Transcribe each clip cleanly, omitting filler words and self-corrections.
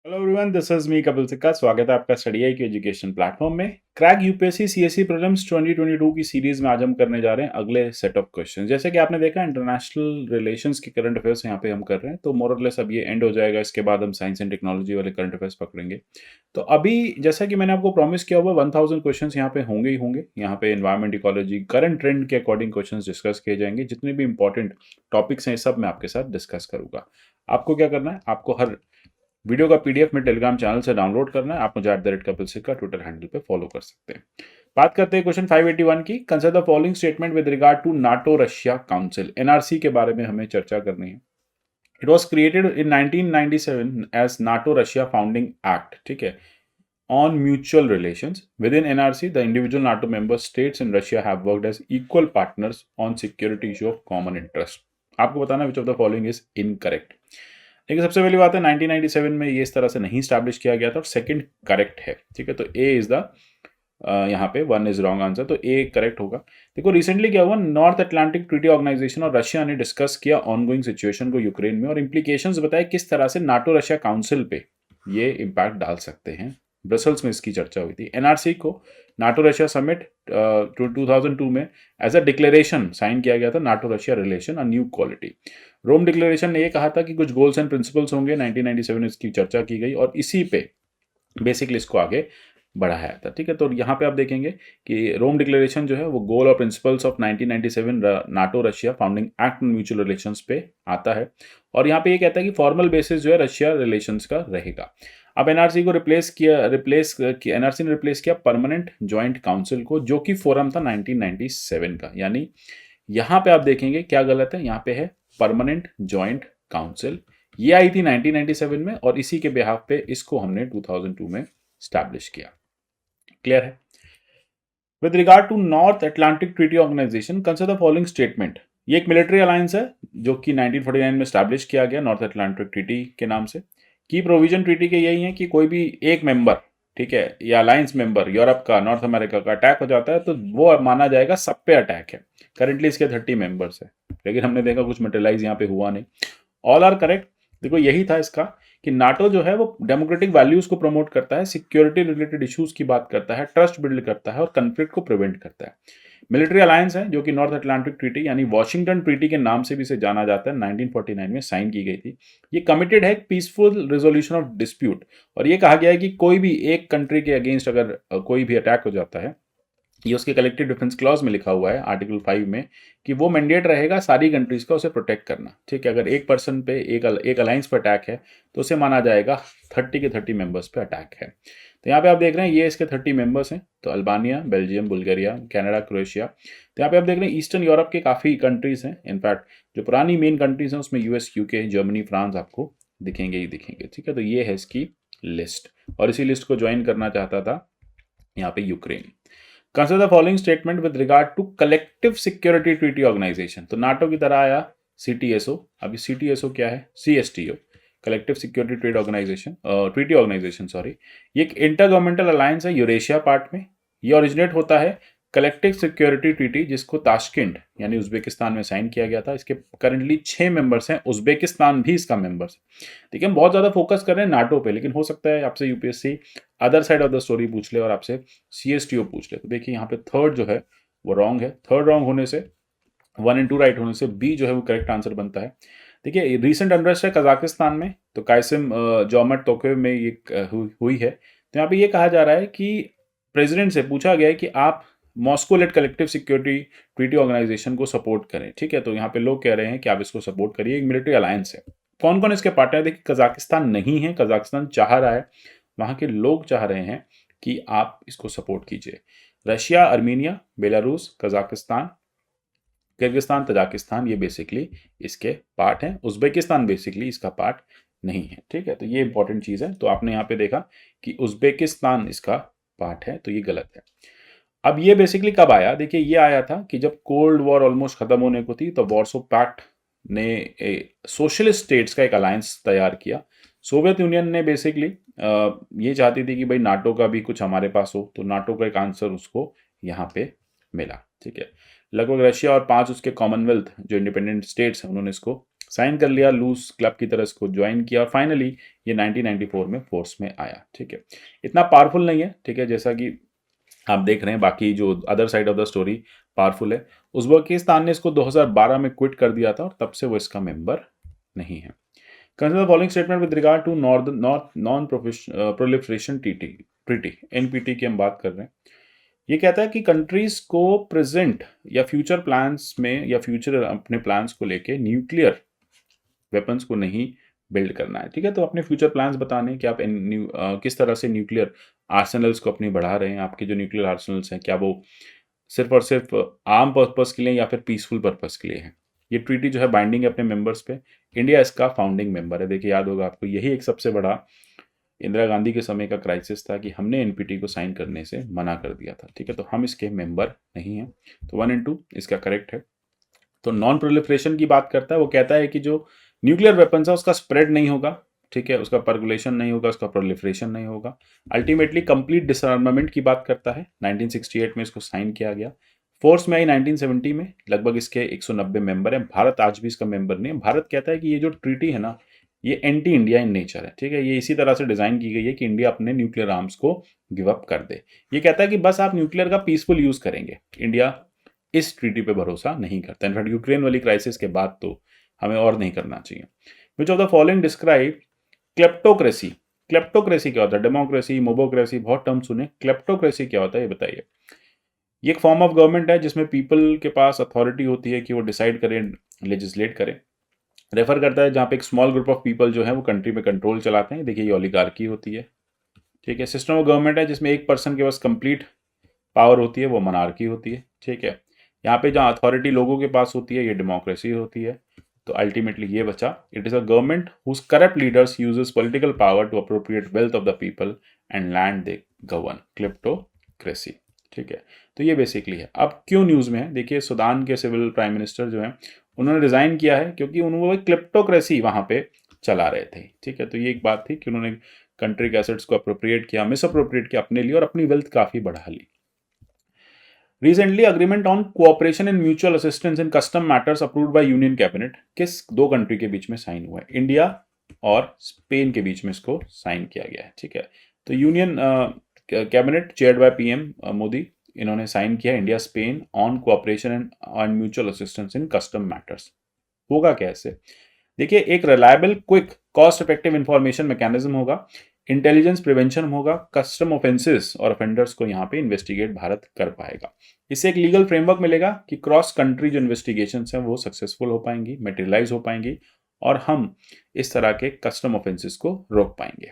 Hello everyone, this is me Kapil सिक्का। स्वागत है आपका स्टडी आई की एजुकेशन प्लेटफॉर्म में। क्रैक यूपीएससी सीएससी प्रीलिम्स 2022 की सीरीज में आज हम करने जा रहे हैं अगले सेट ऑफ क्वेश्चन। जैसे कि आपने देखा, इंटरनेशनल रिलेशंस की करंट अफेयर्स यहाँ पे हम कर रहे हैं, तो मोर और लेस अब ये एंड हो जाएगा। इसके बाद हम साइंस एंड टेक्नोलॉजी वाले करंट अफेयर्स पकड़ेंगे। तो अभी जैसा कि मैंने आपको प्रॉमिस किया हुआ, 1000 क्वेश्चन यहाँ पे होंगे ही होंगे। यहाँ पे एनवायरमेंट, इकोलॉजी, करंट ट्रेंड के अकॉर्डिंग क्वेश्चन डिस्कस किए जाएंगे। जितने भी इंपॉर्टेंट टॉपिक्स हैं सब मैं आपके साथ डिस्कस करूंगा। आपको क्या करना है, आपको हर वीडियो का पीडीएफ में टेलीग्राम चैनल से डाउनलोड करना है। आप मुझे @कपिल सिक्का ट्विटर हैंडल पे फॉलो कर सकते हैं। बात करते हैं क्वेश्चन 581 की। Consider the following statement with regard to NATO Russia council. NRC के बारे में हमें चर्चा करनी है। It was created in 1997 as NATO Russia founding act, ठीक है, on mutual relations. Within NRC the individual NATO member states in Russia have worked as equal partners on security issue of common interest. आपको बताना which of the following is incorrect. देखिए, सबसे पहली बात है, 1997 में ये इस तरह से नहीं स्टैब्लिश किया गया था, और सेकंड करेक्ट है। ठीक है, तो ए इज द यहाँ पे 1 इज रॉन्ग आंसर, तो ए करेक्ट होगा। देखो, रिसेंटली क्या हुआ, नॉर्थ अटलांटिक ट्रीटी ऑर्गेनाइजेशन और रशिया ने डिस्कस किया ऑनगोइंग सिचुएशन को यूक्रेन में, और इंप्लीकेशंस बताए किस तरह से नाटो रशिया काउंसिल पे ये इम्पैक्ट डाल सकते हैं। ब्रसल्स में इसकी चर्चा हुई थी। एनआरसी को नाटो रशिया समिट 2002 में एज अ डिक्लेरेशन साइन किया गया था, NATO Russia relation a new quality. Rome declaration ने यह कहा था कि कुछ गोल्स एंड प्रिंसिपल्स होंगे। 1997 में इसकी चर्चा की गई और इसी पे बेसिकली इसको आगे बढ़ाया था। ठीक है, तो यहाँ पे आप देखेंगे कि रोम डिक्लेरेशन जो है वो गोल और principles of 1997 NATO Russia founding act on mutual relations पे आता है, और यहाँ पे ये कहता है कि फॉर्मल बेसिस जो है रशिया रिलेशंस का रहेगा। अब एनआरसी को एनआरसी ने रिप्लेस किया परमानेंट ज्वाइंट काउंसिल को, जो कि फोरम था 1997 का। यानी यहाँ पे आप देखेंगे क्या गलत है, यहाँ पे है परमानेंट ज्वाइंट काउंसिल। ये आई थी 1997 में, और इसी के बिहाफ पे इसको हमने 2002 में स्टैब्लिश किया। क्लियर है। With regard to North Atlantic Treaty Organization, consider the following statement. ये एक मिलिट्री अलायंस है जो कि 1949 में स्टैब्लिश किया गया नॉर्थ अटलांटिक ट्रीटी के नाम से। की प्रोविजन ट्रीटी के यही है कि कोई भी एक मेंबर, ठीक है, या अलायंस मेंबर यूरोप का, नॉर्थ अमेरिका का अटैक हो जाता है तो वो माना जाएगा सब पे अटैक है। करेंटली इसके 30 मेंबर्स है, लेकिन हमने देखा कुछ मटेरियलाइज यहाँ पे हुआ नहीं। All are correct. देखो, यही था इसका कि नाटो जो है वो डेमोक्रेटिक वैल्यूज को प्रमोट करता है, सिक्योरिटी रिलेटेड इश्यूज की बात करता है, ट्रस्ट बिल्ड करता है और कन्फ्लिक्ट को प्रिवेंट करता है। मिलिट्री अलायंस है जो कि नॉर्थ अटलांटिक ट्रीटी यानी वॉशिंगटन ट्रीटी के नाम से भी इसे जाना जाता है, 1949 में साइन की गई थी। ये कमिटेड है पीसफुल रिजोल्यूशन ऑफ डिस्प्यूट, और ये कहा गया है कि कोई भी एक कंट्री के अगेंस्ट अगर कोई भी अटैक हो जाता है, ये उसके कलेक्टिव डिफेंस क्लॉज में लिखा हुआ है आर्टिकल 5 में, कि वो मैंडेट रहेगा सारी कंट्रीज का उसे प्रोटेक्ट करना। ठीक है, अगर एक पर्सन पे एक अलायंस पे अटैक है तो उसे माना जाएगा 30 के 30 मेंबर्स पे अटैक है। तो यहाँ पे आप देख रहे हैं ये इसके 30 मेंबर्स हैं, तो Albania, Belgium, Bulgaria, Canada, Croatia. तो यहाँ पे आप देख रहे हैं ईस्टर्न यूरोप के काफ़ी कंट्रीज हैं। इनफैक्ट जो पुरानी मेन कंट्रीज हैं उसमें यूएस, यूके, जर्मनी, फ्रांस आपको दिखेंगे ही दिखेंगे। ठीक है, तो ये है इसकी लिस्ट, और इसी लिस्ट को ज्वाइन करना चाहता था यहाँ पे Ukraine. Consider the following statement with regard to collective security treaty organisation. तो नाटो की तरह आया सीटीएसओ। अभी सीटीएसओ क्या है, CSTO, collective security trade organisation, treaty organisation, sorry. ये एक इंटर गवर्नमेंटल अलायंस है यूरेशिया पार्ट में। ये ओरिजिनेट होता है कलेक्टिव सिक्योरिटी ट्रीटी, जिसको ताशकेंट यानी उज्बेकिस्तान में साइन किया गया था। इसके करंटली 6 मेंबर्स हैं, उज्बेकिस्तान भी इसका मेंबर्स है। देखिए, हम बहुत ज्यादा फोकस कर रहे हैं नाटो पे, लेकिन हो सकता है आपसे UPSC other side of the story पूछ ले और आपसे सीएसटीओ पूछ ले। तो देखिए, यहाँ पे थर्ड जो है वो रॉन्ग है। थर्ड रॉन्ग होने से 1 and 2 राइट होने से बी जो है वो करेक्ट आंसर बनता है। देखिए, रिसेंट अनरेस्ट है कजाकिस्तान में, तो कासिम जोमट तोकेव में ये हुई है। तो यहाँ पे ये कहा जा रहा है कि प्रेसिडेंट से पूछा गया है कि आप Moscow led collective security treaty organisation को सपोर्ट करें। ठीक है, तो यहाँ पे लोग कह रहे हैं कि आप इसको सपोर्ट करिए, एक मिलिट्री अलायंस है। कौन कौन इसके पार्टनर? देखिए, कजाकिस्तान नहीं है, कजाकिस्तान चाह रहा है, वहाँ के लोग चाह रहे हैं कि आप इसको सपोर्ट कीजिए। Russia, Armenia, Belarus, Kazakhstan, Kyrgyzstan, Tajikistan, ये बेसिकली इसके पार्ट हैं। उज्बेकिस्तान बेसिकली इसका पार्ट नहीं है। ठीक है, तो ये इंपॉर्टेंट चीज़ है। तो आपने यहाँ पे देखा कि उज्बेकिस्तान इसका पार्ट है, तो ये गलत है। अब ये बेसिकली कब आया? देखिए, ये आया था कि जब कोल्ड वॉर ऑलमोस्ट खत्म होने को थी, तो वॉर्सो पैक्ट ने सोशलिस्ट स्टेट्स का एक अलायंस तैयार किया। सोवियत यूनियन ने बेसिकली ये चाहती थी कि भाई नाटो का भी कुछ हमारे पास हो, तो नाटो का एक आंसर उसको यहाँ पे मिला। ठीक है, लगभग रशिया और 5 उसके कॉमनवेल्थ जो इंडिपेंडेंट स्टेट्स हैं उन्होंने इसको साइन कर लिया, लूज क्लब की तरह इसको ज्वाइन किया और फाइनली ये 1994 में फोर्स में आया। ठीक है, इतना पावरफुल नहीं है, ठीक है, जैसा कि आप देख रहे हैं बाकी जो other side of the story powerful है। उज़्बेकिस्तान ने इसको 2012 में क्विट कर दिया था और तब से वो इसका मेंबर नहीं है। Consider following statement with regard to non proliferation treaty NPT की हम बात कर रहे हैं। ये कहता है कि कंट्रीज को प्रेजेंट या फ्यूचर प्लान्स में या फ्यूचर अपने प्लान्स को लेके न्यूक्लियर वेपन्स को नहीं बिल्ड करना है। ठीक है, तो अपने फ्यूचर प्लान्स बताने कि आप किस तरह से न्यूक्लियर आर्सेनल्स को अपनी बढ़ा रहे हैं। आपके जो न्यूक्लियर आर्सेनल्स हैं क्या वो सिर्फ और सिर्फ आर्म पर्पस के लिए या फिर पीसफुल पर्पस के लिए है। ये ट्रीटी जो है बाइंडिंग है अपने मेंबर्स पे। इंडिया इसका फाउंडिंग मेंबर है। देखिए याद होगा आपको, यही एक सबसे बड़ा इंदिरा गांधी के समय का क्राइसिस था कि हमने एनपीटी को साइन करने से मना कर दिया था। ठीक है, तो हम इसके मेंबर नहीं हैं। तो 1 and 2 इसका करेक्ट है। तो नॉन प्रोलिफरेशन की बात करता है, वो कहता है कि जो न्यूक्लियर वेपन्स है उसका स्प्रेड नहीं होगा। ठीक है, उसका पर्कुलेशन नहीं होगा, उसका प्रोलिफरेशन नहीं होगा। अल्टीमेटली कंप्लीट डिसआर्मामेंट की बात करता है। 1968 में इसको साइन किया गया। फोर्स में आई 1970 में। लगभग इसके 190 मेंबर हैं। भारत आज भी इसका मेंबर नहीं है। भारत कहता है कि ये जो ट्रीटी है ना, ये एंटी इंडिया इन नेचर है। ठीक है, ये इसी तरह से डिजाइन की गई है कि इंडिया अपने न्यूक्लियर आर्म्स को गिव अप कर दे। ये कहता है कि बस आप न्यूक्लियर का पीसफुल यूज करेंगे। इंडिया इस ट्रीटी पे भरोसा नहीं करता। इनफैक्ट यूक्रेन वाली क्राइसिस के बाद तो हमें और नहीं करना चाहिए। विच of the following describe kleptocracy. Kleptocracy क्या होता है? डेमोक्रेसी, मोबोक्रेसी, बहुत टर्म सुने। क्लेप्टोक्रेसी क्या होता है ये बताइए। ये एक फॉर्म ऑफ गवर्नमेंट है जिसमें पीपल के पास अथॉरिटी होती है कि वो डिसाइड करें, लेजिस्लेट करें। रेफर करता है जहाँ पे एक स्मॉल ग्रुप ऑफ पीपल जो है वो कंट्री में कंट्रोल चलाते हैं। देखिए ये ओलिगार्की होती है। ठीक है, सिस्टम ऑफ गवर्नमेंट है जिसमें एक पर्सन के पास कंप्लीट पावर होती है, वो मोनार्की होती है। ठीक है, यहाँ पे जहाँ अथॉरिटी लोगों के पास होती है ये डेमोक्रेसी होती है। तो अल्टीमेटली ये बचा, it is a government whose corrupt leaders uses political power to appropriate wealth of the people and land they govern. Kleptocracy. ठीक है, तो ये बेसिकली है। अब क्यों न्यूज में है, देखिए सूडान के सिविल प्राइम मिनिस्टर जो है उन्होंने रिजाइन किया है क्योंकि उन्होंने क्लिप्टोक्रेसी वहां पे चला रहे थे। ठीक है, तो ये एक बात थी कि उन्होंने कंट्री के एसेट्स को अप्रोप्रिएट किया, मिस अप्रोप्रिएट किया अपने लिए और अपनी वेल्थ काफी बढ़ा ली। Recently agreement on cooperation in mutual assistance in custom matters approved by union cabinet किस दो कंट्री के बीच में साइन हुआ है? इंडिया और स्पेन के बीच में इसको साइन किया गया है। ठीक है, तो union cabinet chaired by PM Modi, इन्होंने साइन किया India Spain on cooperation and mutual assistance in custom matters. होगा कैसे? देखिए, एक reliable, quick, cost effective information mechanism होगा, इंटेलिजेंस प्रिवेंशन होगा, कस्टम ऑफेंसेस और ऑफेंडर्स को यहाँ पे इन्वेस्टिगेट भारत कर पाएगा। इससे एक लीगल फ्रेमवर्क मिलेगा कि क्रॉस कंट्री जो इन्वेस्टिगेशन हैं वो सक्सेसफुल हो पाएंगी, मेटेरियलाइज हो पाएंगी और हम इस तरह के कस्टम ऑफेंसेस को रोक पाएंगे।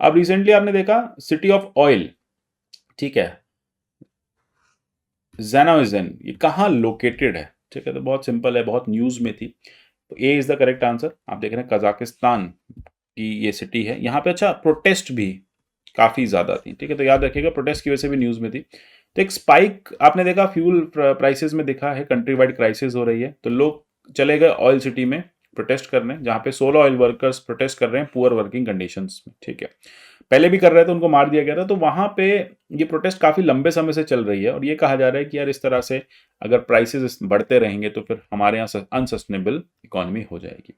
अब रिसेंटली आपने देखा सिटी ऑफ ऑयल, ठीक है, ज़ेनाइज़न, ये कहाँ लोकेटेड है? ठीक है, तो बहुत सिंपल है, बहुत न्यूज में थी। तो ए इज द करेक्ट आंसर। आप देख रहे हैं कजाकिस्तान की ये सिटी है। यहाँ पे अच्छा प्रोटेस्ट भी काफ़ी ज़्यादा थी। ठीक है, तो याद रखिएगा प्रोटेस्ट की वजह से भी न्यूज़ में थी। तो एक स्पाइक आपने देखा फ्यूल प्राइसेस में दिखा है, कंट्री वाइड क्राइसिस हो रही है। तो लोग चले गए ऑयल सिटी में प्रोटेस्ट करने, जहाँ पे 16 ऑयल वर्कर्स प्रोटेस्ट कर रहे हैं पुअर वर्किंग कंडीशंस में। ठीक है, पहले भी कर रहे थे, उनको मार दिया गया था। तो वहाँ पे ये प्रोटेस्ट काफ़ी लंबे समय से चल रही है और ये कहा जा रहा है कि यार इस तरह से अगर प्राइसेस बढ़ते रहेंगे तो फिर हमारे यहाँ अनसस्टेनेबल इकोनॉमी हो जाएगी।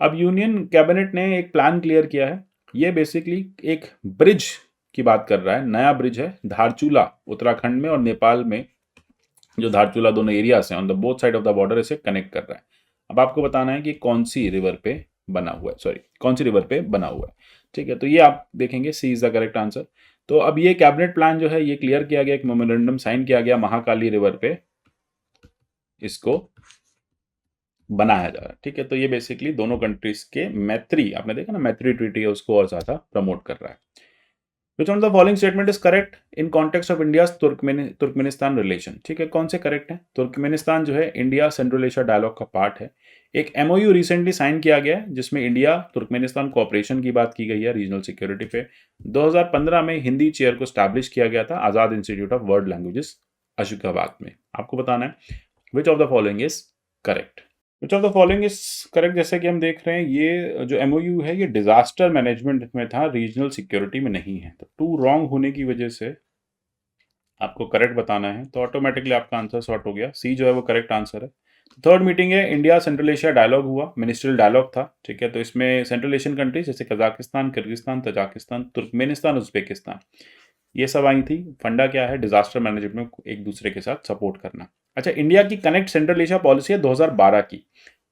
अब यूनियन कैबिनेट ने एक प्लान क्लियर किया है। ये बेसिकली एक ब्रिज की बात कर रहा है, नया ब्रिज है धारचूला उत्तराखंड में और नेपाल में, जो धारचूला दोनों एरियाज हैं on the both side of the border, इसे कनेक्ट कर रहा है। अब आपको बताना है कि कौन सी रिवर पे बना हुआ है, सॉरी कौन सी रिवर पे बना हुआ है। ठीक है, तो ये आप देखेंगे, सी इज द करेक्ट आंसर। तो अब ये कैबिनेट प्लान जो है ये क्लियर किया गया, एक मेमोरेंडम साइन किया गया महाकाली रिवर पे इसको बनाया जा रहा है। ठीक है, तो ये बेसिकली दोनों कंट्रीज के मैत्री, आपने देखा ना मैत्री ट्रीटी है, उसको और ज्यादा प्रमोट कर रहा है। Which on the following statement is correct in context of India Turkmenistan relation? ठीक है, कौन से करेक्ट है? तुर्कमेनिस्तान जो है इंडिया सेंट्रल एशिया डायलॉग का पार्ट है। एक एमओयू रिसेंटली साइन किया गया है जिसमें इंडिया तुर्कमेनिस्तान कोऑपरेशन की बात की गई है रीजनल सिक्योरिटी पे। 2015 में हिंदी चेयर को स्टैब्लिश किया गया था आजाद इंस्टीट्यूट ऑफ वर्ल्ड लैंग्वेजेस अशोकाबाद में। आपको बताना है विच of the following is correct. Which of the following is correct? जैसे कि हम देख रहे हैं ये जो एमओयू है ये डिजास्टर मैनेजमेंट में था, रीजनल सिक्योरिटी में नहीं है। तो 2 रॉन्ग होने की वजह से आपको करेक्ट बताना है, तो ऑटोमेटिकली आपका आंसर सॉर्ट हो गया। सी जो है वो करेक्ट आंसर है। थर्ड मीटिंग है इंडिया सेंट्रल एशिया डायलॉग हुआ, मिनिस्ट्रियल डायलॉग था, ठीक है। तो इसमें सेंट्रल एशियन कंट्रीज जैसे Kazakhstan, Kyrgyzstan, Tajikistan, Turkmenistan, Uzbekistan, ये सब आई थी। फंडा क्या है, डिजास्टर मैनेजमेंट में एक दूसरे के साथ सपोर्ट करना। अच्छा, इंडिया की कनेक्ट सेंट्रल एशिया पॉलिसी है 2012 की,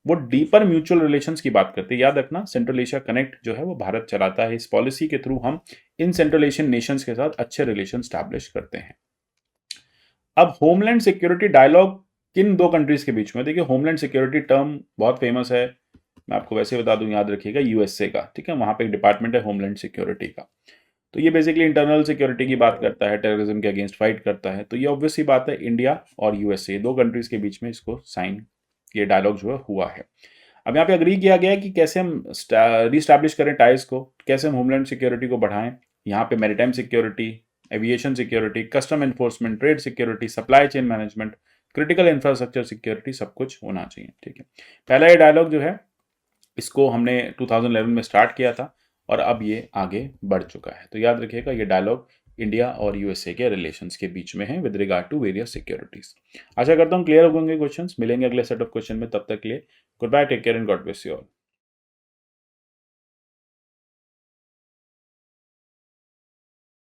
वो डीपर म्यूचुअल रिलेशंस की बात करती है। याद रखना, सेंट्रल एशिया कनेक्ट जो है वो भारत चलाता है। इस पॉलिसी के थ्रू हम इन सेंट्रल एशियन नेशंस के साथ अच्छे रिलेशन स्टैब्लिश करते हैं। अब होमलैंड सिक्योरिटी डायलॉग किन दो कंट्रीज के बीच में? देखिए, होमलैंड सिक्योरिटी टर्म बहुत फेमस है, मैं आपको वैसे बता दूं, याद रखिएगा, यूएसए का, ठीक है। वहां पे एक डिपार्टमेंट है होमलैंड सिक्योरिटी का। तो ये बेसिकली इंटरनल सिक्योरिटी की बात करता है, टेररिज्म के अगेंस्ट फाइट करता है। तो ये ऑब्वियस सी बात है, इंडिया और यूएसए दो कंट्रीज के बीच में इसको साइन, ये डायलॉग जो है हुआ है। अब यहाँ पे अग्री किया गया है कि कैसे हम रीस्टैब्लिश करें टाइज को, कैसे हम होमलैंड सिक्योरिटी को बढ़ाएं। यहाँ पे maritime security, aviation security, custom enforcement, trade security, supply chain management, critical infrastructure security, सब कुछ होना चाहिए, ठीक है। पहला ये डायलॉग जो है इसको हमने 2011 में स्टार्ट किया था और अब ये आगे बढ़ चुका है। तो याद रखिएगा, ये डायलॉग इंडिया और यूएसए के रिलेशंस के बीच में है with regard to various securities. आशा करता हूँ क्लियर हो गए क्वेश्चंस। मिलेंगे अगले सेट ऑफ क्वेश्चन में, तब तक के लिए good bye, take care and God bless you all.